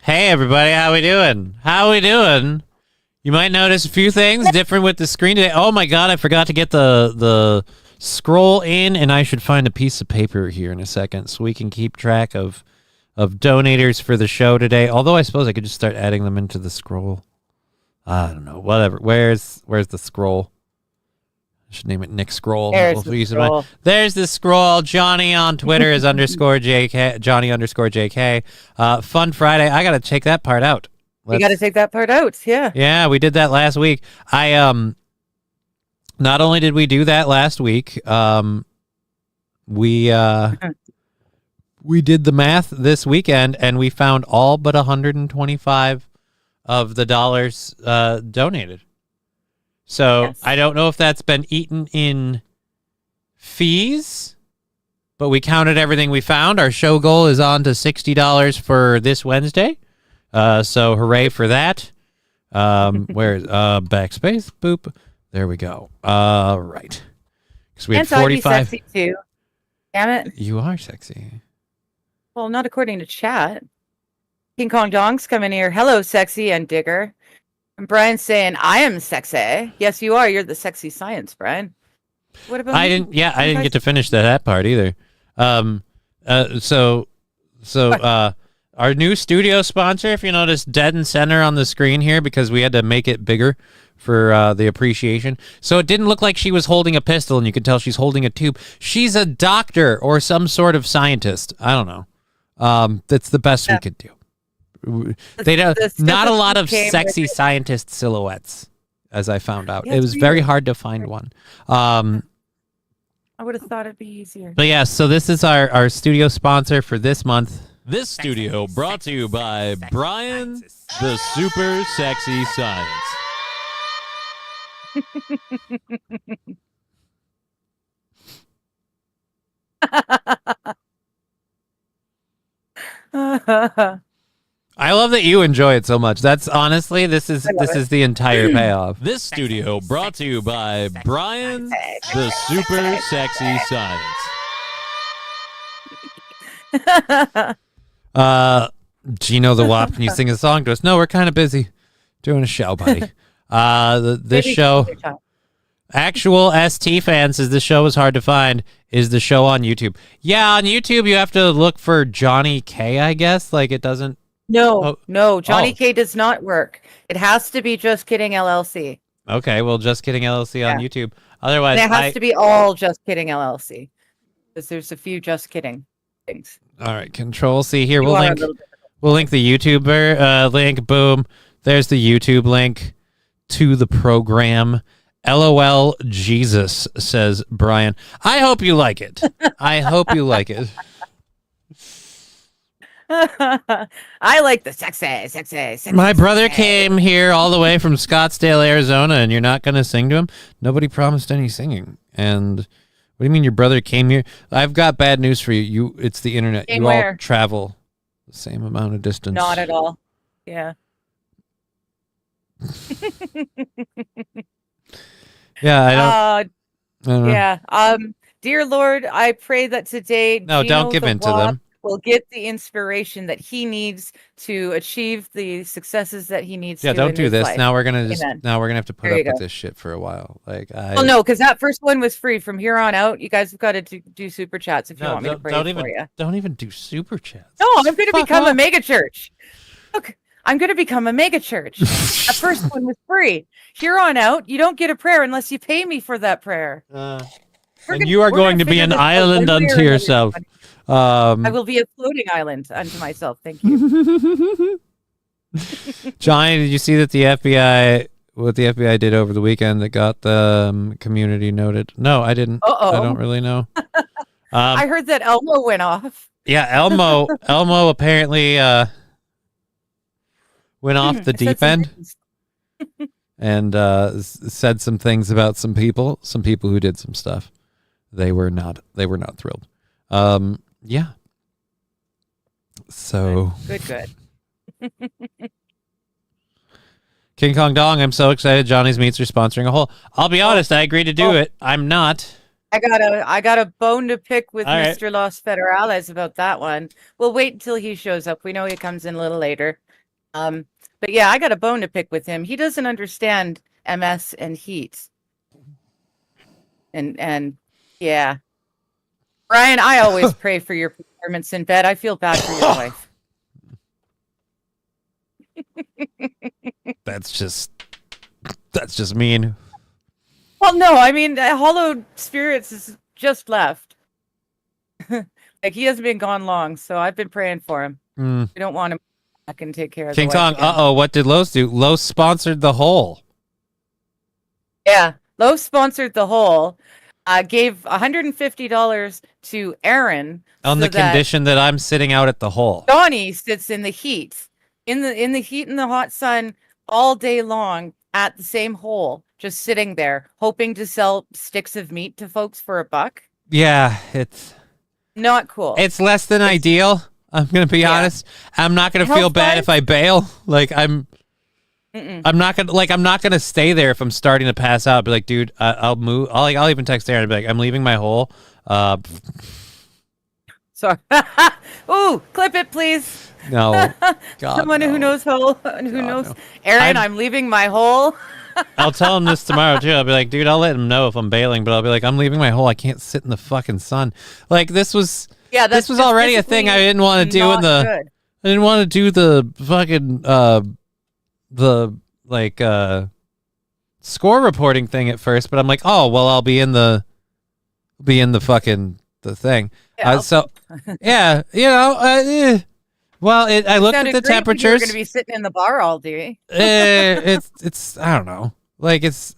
Hey everybody, how we doing? How we doing? You might notice a few things different with the screen today. Oh my god, I forgot to get the scroll in, and I should find a piece of paper here in a second so we can keep track of donators for the show today. Although I suppose I could just start adding them into the scroll. I don't know. Whatever. Where's the scroll? I should name it Nick Scroll. There's the scroll. There's the scroll. Johnny on Twitter is _JK. Johnny _JK. Fun Friday. I gotta take that part out. You got to take that part out. Yeah. Yeah, we did that last week. Not only did we do that last week, we did the math this weekend, and we found all but 125 of the dollars donated. So yes. I don't know if that's been eaten in fees, but we counted everything we found. Our show goal is on to $60 for this Wednesday. So hooray for that. Where's backspace? Boop. There we go. Right. Because we had 45. Sexy too. Damn it. You are sexy. Well, not according to chat. King Kong Dong's coming here. Hello, sexy and digger. And Brian's saying, I am sexy. Yes, you are. You're the sexy science, Brian. What about I didn't get to finish that part either. So our new studio sponsor, if you notice, dead and center on the screen here because we had to make it bigger for the appreciation. So it didn't look like she was holding a pistol, and you could tell she's holding a tube. She's a doctor or some sort of scientist. I don't know. That's the best we could do. They don't. Not a lot of sexy scientist silhouettes, as I found out. It was very hard to find one. I would have thought it'd be easier. But yeah, so this is our studio sponsor for this month. This studio brought to you by Brian, the Super Sexy Science. I love that you enjoy it so much. That's honestly, this is the entire payoff. This studio brought to you by Brian, the Super Sexy Science. Gino the Wop, can you sing a song to us? No, we're kind of busy doing a show, buddy. This show, actual ST fans, says the show is hard to find. Is the show on YouTube? Yeah, on YouTube you have to look for Johnny K, I guess. Like it doesn't. No, Johnny K does not work. It has to be Just Kidding LLC. Okay, well, Just Kidding LLC on YouTube. Otherwise, and it has to be all Just Kidding LLC because there's a few Just Kidding things. All right, Control C here. We'll link the YouTuber link. Boom. There's the YouTube link to the program. LOL Jesus, says Brian. I hope you like it. I hope you like it. I like the sexy. My brother came here all the way from Scottsdale, Arizona, and you're not going to sing to him? Nobody promised any singing. And what do you mean your brother came here? I've got bad news for you. It's the internet. You all travel the same amount of distance. Not at all. Yeah. Yeah, I don't know. Yeah. Dear Lord, I pray that today don't give in to them. Will get the inspiration that he needs to achieve the successes that he needs to. Yeah, don't do this. Life. Now we're gonna have to put up with this shit for a while. Well, no, because that first one was free. From here on out, you guys have got to do super chats if you want me to pray for you. Don't even do super chats. No, I'm going to become a mega church. Look, I'm going to become a mega church. That first one was free. Here on out, you don't get a prayer unless you pay me for that prayer. And you are going to be an island unto yourself. I will be a floating island unto myself. Thank you. Johnny, did you see that what the FBI did over the weekend that got the community noted? No, I didn't. I don't really know. I heard that Elmo went off. Yeah, Elmo apparently went off the deep end and said some things about some people who did some stuff. They were not thrilled. Yeah. So good. King Kong Dong, I'm so excited. Johnny's Meats are sponsoring a hole. I'll be honest, I agreed to do it. I'm not. I got a bone to pick with Mr. Los Federales about that one. We'll wait until he shows up. We know he comes in a little later. But yeah, I got a bone to pick with him. He doesn't understand MS and heat. And yeah. Brian, I always pray for your performance in bed. I feel bad for your wife. That's just mean. Well, no, I mean, Hollowed Spirits is just left. Like, he hasn't been gone long, so I've been praying for him. We don't want him back and take care of King the Kong, wife again. uh-oh, what did Los do? Los sponsored the hole. Yeah, Los sponsored the hole. Gave $150 to Aaron On the condition that I'm sitting out at the hole. Johnny sits in the heat, in the heat and the hot sun all day long at the same hole, just sitting there, hoping to sell sticks of meat to folks for $1. Yeah, it's not cool. It's less than ideal. I'm gonna be honest. I'm not gonna feel bad if I bail. Like I'm not gonna stay there if I'm starting to pass out. Be like, dude, I'll move. I'll even text Aaron and be like, I'm leaving my hole. Sorry. Ooh, clip it, please. No. God, Someone who knows hole. Who knows? No. Aaron, I'm leaving my hole. I'll tell him this tomorrow too. I'll be like, dude, I'll let him know if I'm bailing, but I'll be like, I'm leaving my hole. I can't sit in the fucking sun. Like this was already a thing I didn't want to do in the good. I didn't want to do the fucking score reporting thing at first, but I'm like, oh well, I'll be in the fucking the thing. Yeah, so yeah, well, I looked at the temperatures. You're going to be sitting in the bar all day. It's I don't know. Like it's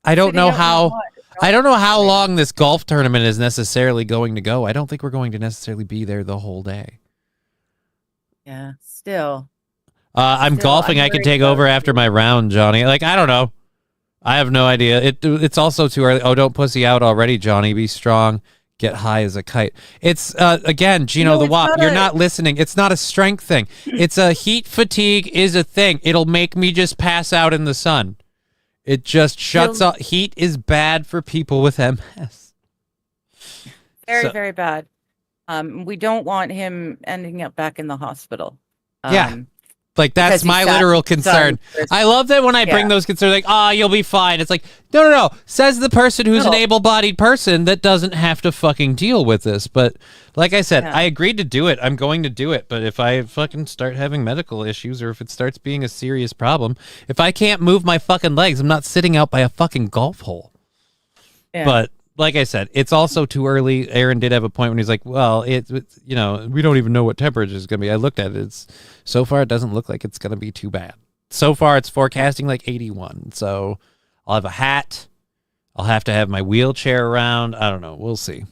I don't know how long this golf tournament is necessarily going to go. I don't think we're going to necessarily be there the whole day. Yeah, still. I'm golfing. I can take over after my round, Johnny. Like I don't know. I have no idea. It's also too early. Oh, don't pussy out already, Johnny. Be strong. Get high as a kite. It's again, Gino the Wop. You're not listening. It's not a strength thing. It's a heat fatigue is a thing. It'll make me just pass out in the sun. It just shuts off. Heat is bad for people with MS. Very bad. We don't want him ending up back in the hospital. Yeah. Like, that's my literal concern. I love that when I bring those concerns, like, oh, you'll be fine. It's like, no. Says the person who's an able-bodied person that doesn't have to fucking deal with this. But like I said, I agreed to do it. I'm going to do it. But if I fucking start having medical issues or if it starts being a serious problem, if I can't move my fucking legs, I'm not sitting out by a fucking golf hole. Yeah. But like I said, it's also too early. Aaron did have a point when he's like, well, it's we don't even know what temperature is going to be. I looked at it. So far, it doesn't look like it's going to be too bad. So far, it's forecasting like 81. So I'll have a hat. I'll have to have my wheelchair around. I don't know. We'll see.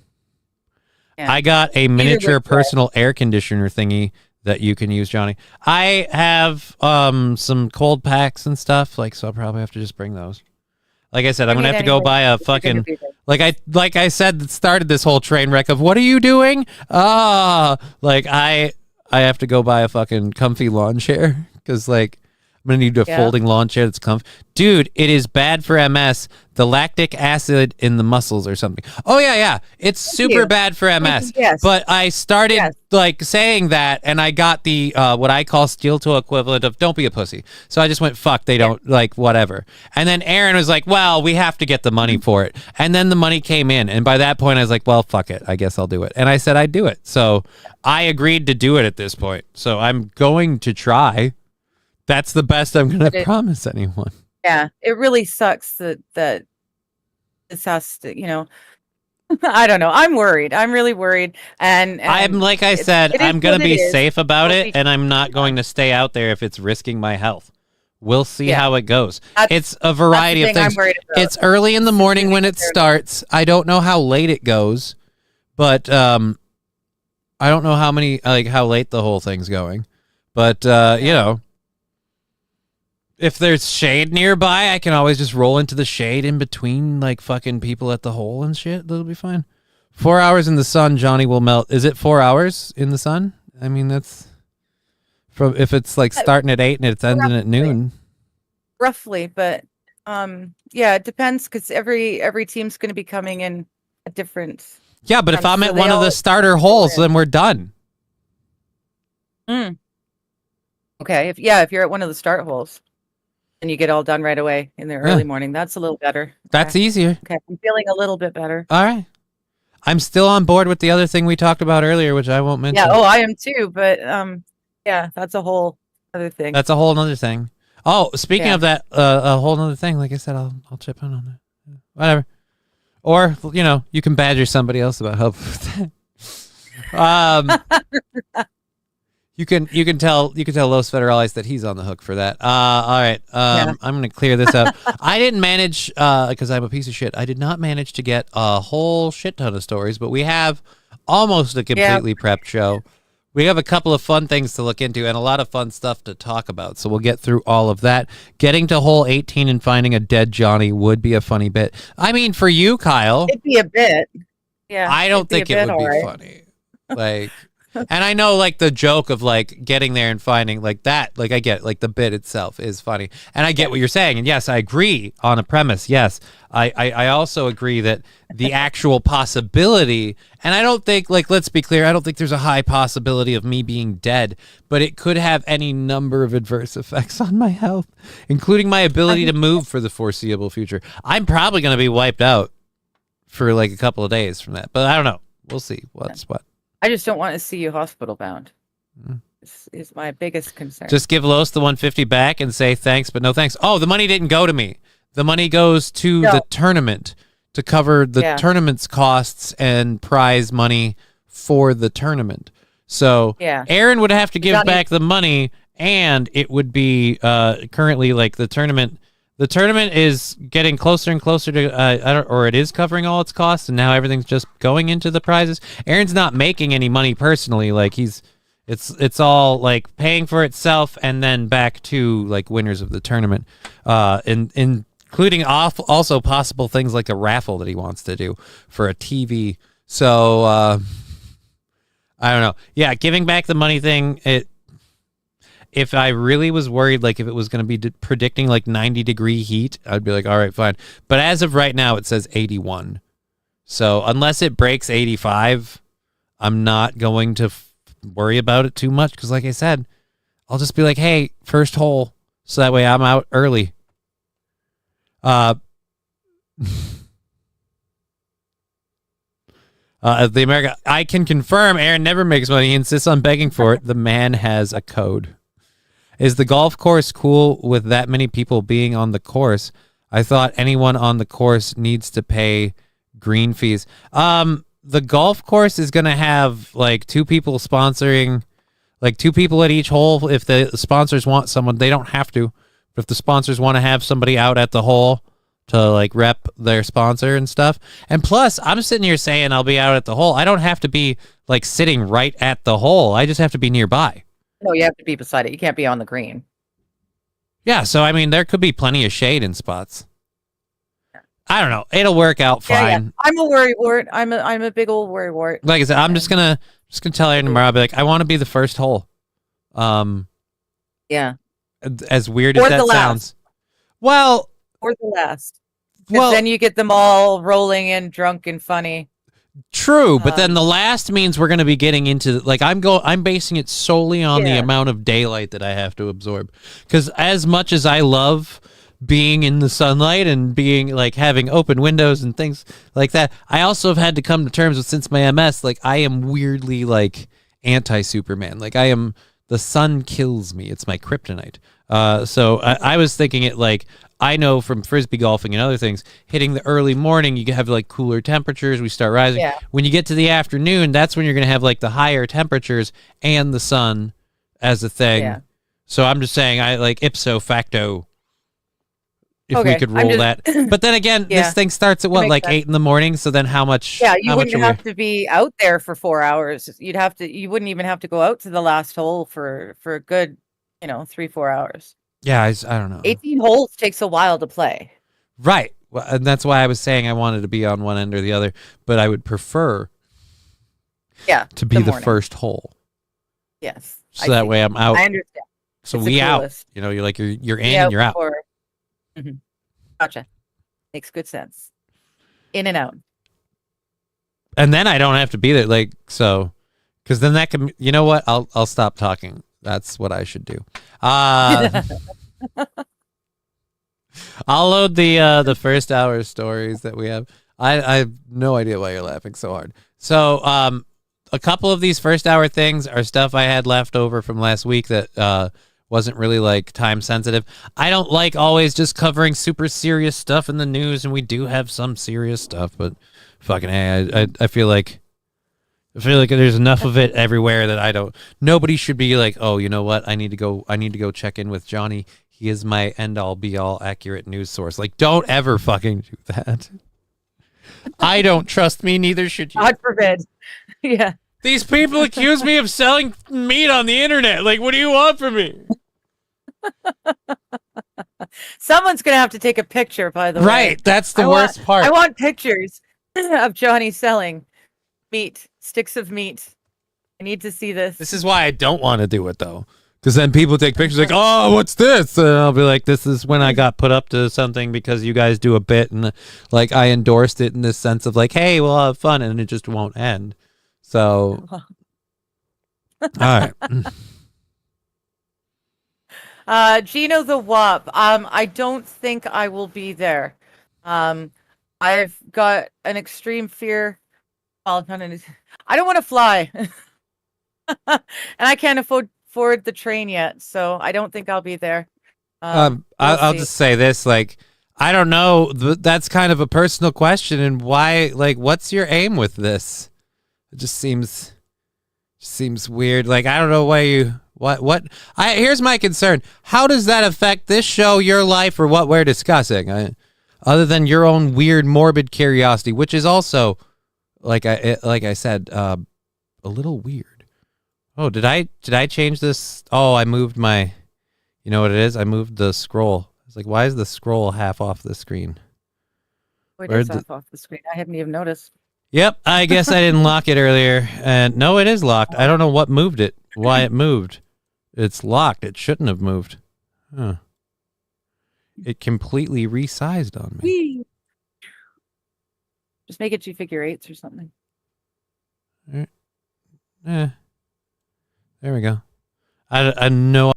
Yeah. I got a miniature personal air conditioner thingy that you can use, Johnny. I have some cold packs and stuff, so I'll probably have to just bring those. Like I said, I'm gonna have to go buy a fucking like I said started this whole train wreck of what are you doing? I have to go buy a fucking comfy lawn chair because I'm gonna need a folding lawn chair that's comfy. Dude, it is bad for MS. The lactic acid in the muscles or something. Oh yeah. It's super bad for MS. Yes. But I started saying that and I got the what I call steel toe equivalent of don't be a pussy. So I just went fuck, they don't whatever. And then Aaron was like, well, we have to get the money for it. And then the money came in. And by that point I was like, well, fuck it. I guess I'll do it. And I said I'd do it. So I agreed to do it at this point. So I'm going to try. That's the best I'm going to promise anyone. Yeah, it really sucks that this has to, I don't know. I'm worried. I'm really worried. And I'm like I said, I'm going to be safe about it, and I'm not going to stay out there if it's risking my health. We'll see how it goes. It's a variety of things. It's early in the morning when it starts. I don't know how late it goes, but I don't know how late the whole thing's going. But if there's shade nearby, I can always just roll into the shade in between fucking people at the hole and shit. That'll be fine. 4 hours in the sun, Johnny will melt. Is it 4 hours in the sun? I mean, that's from if it's starting at 8 and it's ending at noon. Roughly, but it depends because every team's going to be coming in a different. Yeah, but if I'm at one of the starter holes, then we're done. Okay. If you're at one of the start holes and you get all done right away in the early morning, that's a little better. That's easier. Okay. I'm feeling a little bit better. All right. I'm still on board with the other thing we talked about earlier, which I won't mention. Yeah. Oh, I am too. But yeah, that's a whole other thing. That's a whole other thing. Oh, speaking of that, a whole other thing. Like I said, I'll chip in on that. Whatever. Or you can badger somebody else about help with that. You can tell Los Federales that he's on the hook for that. All right. I'm gonna clear this up. I didn't manage because I'm a piece of shit. I did not manage to get a whole shit ton of stories, but we have almost a completely prepped show. We have a couple of fun things to look into and a lot of fun stuff to talk about. So we'll get through all of that. Getting to hole 18 and finding a dead Johnny would be a funny bit. I mean, for you, Kyle, it'd be a bit. Yeah. I don't think it would be funny. Like. And I know, like, the joke of, like, getting there and finding, like, that, like, I get, like, the bit itself is funny. And I get what you're saying. And, yes, I agree on a premise. Yes, I also agree that the actual possibility, and I don't think, like, let's be clear, I don't think there's a high possibility of me being dead, but it could have any number of adverse effects on my health, including my ability to move for the foreseeable future. I'm probably going to be wiped out for, like, a couple of days from that. But I don't know. We'll see what's what. I just don't want to see you hospital bound. This is my biggest concern. Just give Los the 150 back and say thanks, but no thanks. Oh, the money didn't go to me. The money goes to the tournament to cover the tournament's costs and prize money for the tournament. So Aaron would have to give back the money, and it would be currently like the tournament. The tournament is getting closer and closer to, or it is covering all its costs, and now everything's just going into the prizes. Aaron's not making any money personally. Like it's all like paying for itself, and then back to like winners of the tournament, including also possible things like a raffle that he wants to do for a TV. So I don't know. Yeah, giving back the money thing. If I really was worried, like if it was going to be predicting like 90-degree heat, I'd be like, all right, fine. But as of right now, it says 81. So unless it breaks 85, I'm not going to worry about it too much. Because like I said, I'll just be like, hey, first hole. So that way I'm out early. The America, I can confirm Aaron never makes money. He insists on begging for it. The man has a code. Is the golf course cool with that many people being on the course? I thought anyone on the course needs to pay green fees. The golf course is going to have like two people sponsoring, like two people at each hole. If the sponsors want someone, they don't have to. But if the sponsors want to have somebody out at the hole to like rep their sponsor and stuff. And plus, I'm sitting here saying I'll be out at the hole. I don't have to be like sitting right at the hole. I just have to be nearby. No, you have to be beside it. You can't be on the green. Yeah, so I mean, there could be plenty of shade in spots. I don't know. It'll work out fine. Yeah. I'm a worrywart. I'm a big old worrywart. Like I said, I'm just gonna tell Aaron tomorrow. I'll be like, I want to be the first hole. Yeah. As weird as that sounds. Well, or the last. Well, then you get them all rolling in, drunk and funny. True, but then the last means we're going to be getting into like I'm basing it solely on the amount of daylight that I have to absorb. Because as much as I love being in the sunlight and being like having open windows and things like that, I also have had to come to terms with, since my MS, like I am weirdly like anti-Superman. Like the sun kills me. It's my kryptonite. So I was thinking it like, I know from frisbee golfing and other things, hitting the early morning, you have like cooler temperatures. We start rising. Yeah. When you get to the afternoon, that's when you're going to have like the higher temperatures and the sun as a thing. Yeah. So I'm just saying, I like ipso facto, if we could roll that. But then again, this thing starts at what, like 8 a.m. So then how much? Yeah, you wouldn't have to be out there for 4 hours. You wouldn't even have to go out to the last hole for a good, 3-4 hours. Yeah, I don't know. 18 holes takes a while to play. Right. Well, and that's why I was saying I wanted to be on one end or the other, but I would prefer to be the first hole. Yes. So that way I'm out. I understand. So we out. You're like you're in and you're out. Mm-hmm. Gotcha. Makes good sense. In and out. And then I don't have to be there, like, so, because then that can, you know what? I'll stop talking. That's what I should do. I'll load the first hour stories that we have. I have no idea why you're laughing so hard. So a couple of these first hour things are stuff I had left over from last week that wasn't really like time sensitive. I don't like always just covering super serious stuff in the news, and we do have some serious stuff, but fucking hey, I feel like there's enough of it everywhere that nobody should be like, oh, you know what? I need to go check in with Johnny. He is my end all be all accurate news source. Like, don't ever fucking do that. I don't trust me, neither should you. God forbid. Yeah. These people accuse me of selling meat on the internet. Like, what do you want from me? Someone's going to have to take a picture, by the way. Right. That's the worst part. I want pictures of Johnny selling meat, sticks of meat. I need to see this. This is why I don't want to do it, though. Because then people take pictures like, oh, what's this? And I'll be like, this is when I got put up to something because you guys do a bit. And like, I endorsed it in this sense of like, hey, we'll have fun. And it just won't end. So, all right. Gino the Wop. I don't think I will be there. I've got an extreme fear. Well, I don't want to fly. And I can't afford the train yet, so I don't think I'll be there. I'll just say this, like, I don't know. That's kind of a personal question, and why? Like, what's your aim with this? It just seems weird. Like, I don't know why you. What? Here's my concern. How does that affect this show, your life, or what we're discussing? Other than your own weird, morbid curiosity, which is also, like I said, a little weird. Oh, did I change this? Oh, I moved my, you know what it is? I moved the scroll. It's like, why is the scroll half off the screen? It is half off the screen. I haven't even noticed. Yep, I guess I didn't lock it earlier. And no, it is locked. I don't know what moved it, why it moved. It's locked. It shouldn't have moved. Huh. It completely resized on me. Whee! Just make it 2 figure eights or something. There we go. I know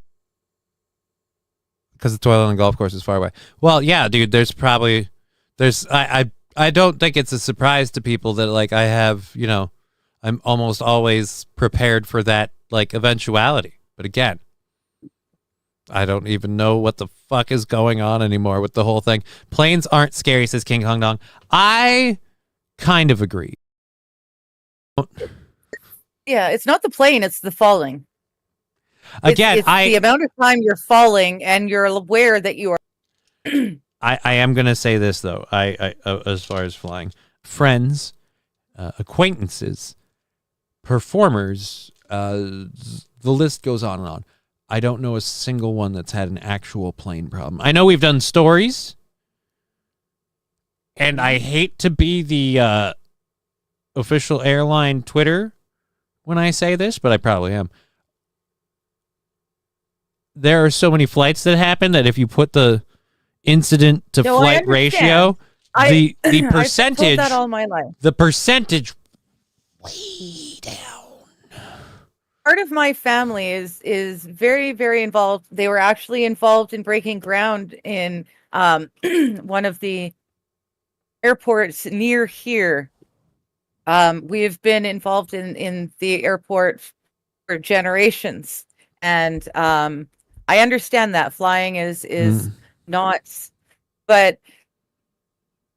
because the toilet on the golf course is far away. Well, yeah, dude. I don't think it's a surprise to people that like I have, you know, I'm almost always prepared for that like eventuality. But again, I don't even know what the fuck is going on anymore with the whole thing. Planes aren't scary, says King Kong Dong. I kind of agree. Yeah, it's not the plane, it's the falling. Again, it's the amount of time you're falling and you're aware that you are. I am going to say this, though. I as far as flying, friends, acquaintances, performers, the list goes on and on. I don't know a single one that's had an actual plane problem. I know we've done stories, and I hate to be the official airline Twitter when I say this, but I probably am. There are so many flights that happen that if you put the incident to flight ratio, the percentage, I've told that all my life. The percentage way down. Part of my family is very, very involved. They were actually involved in breaking ground in one of the airports near here. We've been involved in the airport for generations, and I understand that flying is not, but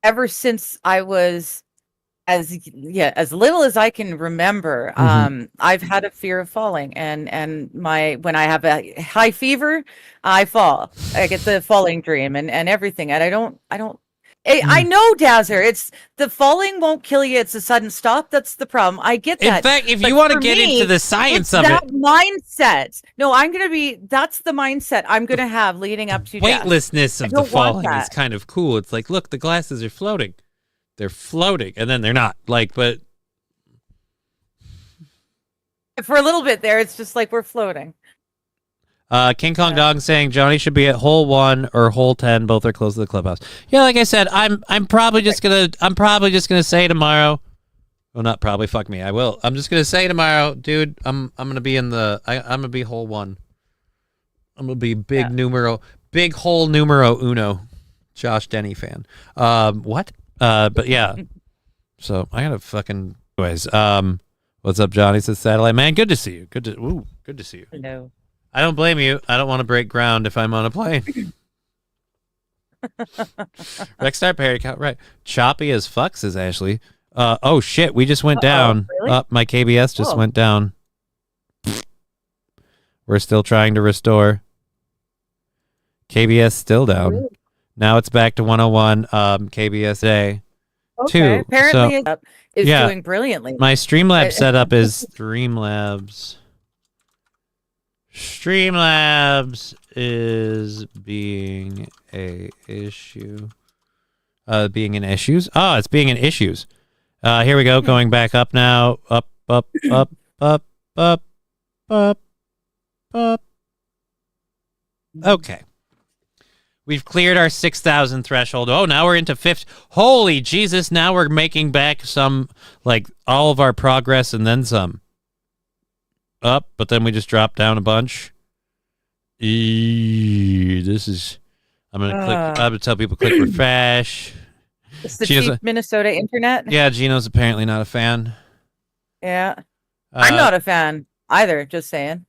ever since I was as little as I can remember, I've had a fear of falling, and when I have a high fever, I fall. I get the falling dream and everything, and I don't. I know, Dazzer. It's the falling won't kill you. It's a sudden stop. That's the problem. I get that. In fact, if you want to get into the science of that it, mindset. No, that's the mindset I'm going to have leading up to weightlessness death. of the falling is kind of cool. It's like, look, the glasses are floating. They're floating, and then they're not. Like, but for a little bit there, it's just like we're floating. King Kong Dog saying Johnny should be at hole 1 or hole 10. Both are close to the clubhouse. Yeah, like I said, I'm probably just gonna say tomorrow. Well, not probably. Fuck me. I will. I'm just gonna say tomorrow, dude. I'm gonna be in the. I'm gonna be hole 1. I'm gonna be big hole numero uno, Josh Denny fan. What? But yeah. So I gotta fucking. Anyways, what's up, Johnny? Says Satellite Man. Good to see you. Good to see you. Hello. I don't blame you. I don't want to break ground if I'm on a plane. Rexstar Perry count right. Choppy as fuck, says Ashley. Oh shit, we just went down. Really? My KBS just went down. We're still trying to restore. KBS still down. Really? Now it's back to 101. KBS A. Okay. 2. Apparently, So, it's yeah. doing brilliantly. my Streamlabs setup is Streamlabs is being a issue. Being in issues. Oh, it's being in issues. Here we go. Going back up now. Up. Okay. We've cleared our 6,000 threshold. Oh, now we're into 50. Holy Jesus. Now we're making back some, like, all of our progress and then some. Up, but then we just dropped down a bunch. This is... I'm going to tell people click refresh. It's the cheap Minnesota internet. Yeah, Gino's apparently not a fan. Yeah. I'm not a fan either, just saying.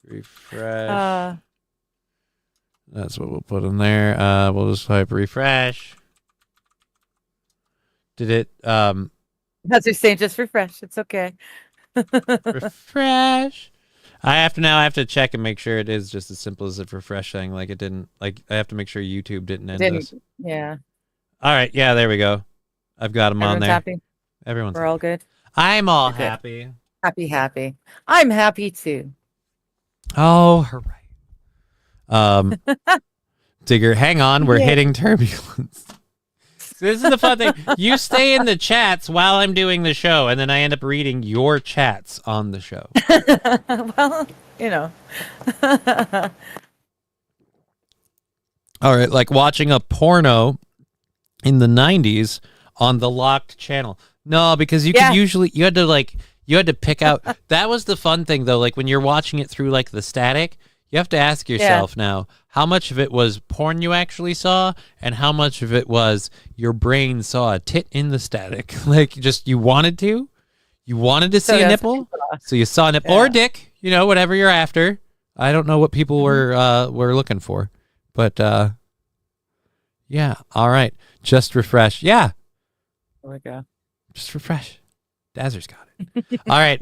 Refresh. That's what we'll put in there. We'll just type refresh. Did it? That's you're saying, just refresh. It's okay. Refresh. I have to check and make sure it is just as simple as if refreshing. Like it didn't. Like I have to make sure YouTube didn't end this. Yeah. All right. Yeah. There we go. I've got them on there. Happy. Everyone's. We're all good. I'm all happy. Happy. I'm happy too. Oh, hooray. Digger, hang on. We're hitting turbulence. This is the fun thing. You stay in the chats while I'm doing the show, and then I end up reading your chats on the show. Well, you know. All right, like watching a porno in the 90s on the locked channel. No, because you could usually, you had to pick out. That was the fun thing, though. Like when you're watching it through like the static, you have to ask yourself now, how much of it was porn you actually saw and how much of it was your brain saw a tit in the static? Like just you wanted to see a nipple. So you saw a nipple or a dick, whatever you're after. I don't know what people were looking for. But yeah, all right. Just refresh. Yeah. There we go. Just refresh. Dazzer's got it. All right.